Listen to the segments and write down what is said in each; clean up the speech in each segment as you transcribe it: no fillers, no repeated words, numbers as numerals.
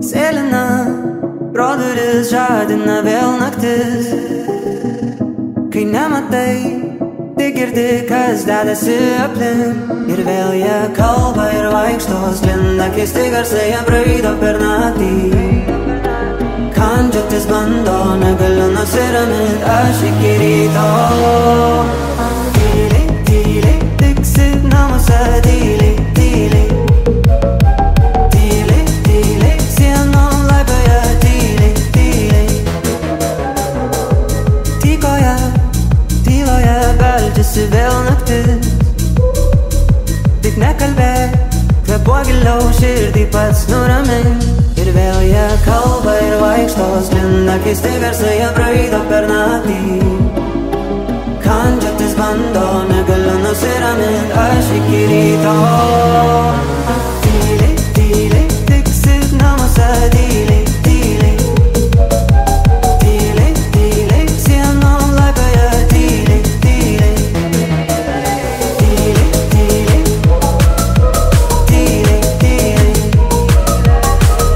Sėlina pro duris, žadina vėl naktis. Kai nematai, tik girdi, kas dedasi aplink. Ir vėl jie kalba ir vaikšto, sklinda keisti garsai, jie braido per naktį. Kandžiotis bando, negaliu nusiramint aš iki ryto. Tyliai, tyliai, tiksi namuose, tyliai, tyliai. Tyliai, tyliai, sienom laipioja, tyliai, tyliai. Tykoje, tyloje beldžiasi vėl naktis. Tik nekalbėk, kvėpuok giliau, širdį pats nuramink. Ir vėl jie kalba ir vaikšto, sklinda keisti garsai, jie braido per naktį. Kandžiotis bando, negaliu nusiramint aš iki ryto. Tyliai, tyliai, tiksi namuose, tyliai, tyliai. Tyliai, tyliai, sienom laipioja, tyliai, tyliai. Tyliai, tyliai. Tyliai, tyliai.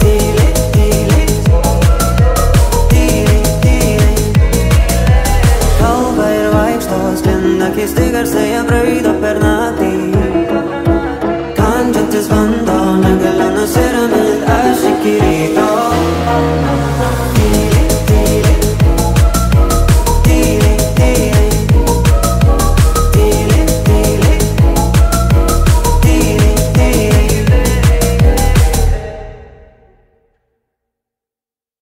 Tyliai, tyliai. Tyliai, tyliai. Kalba ir vaikšto, sklinda keisti garsai,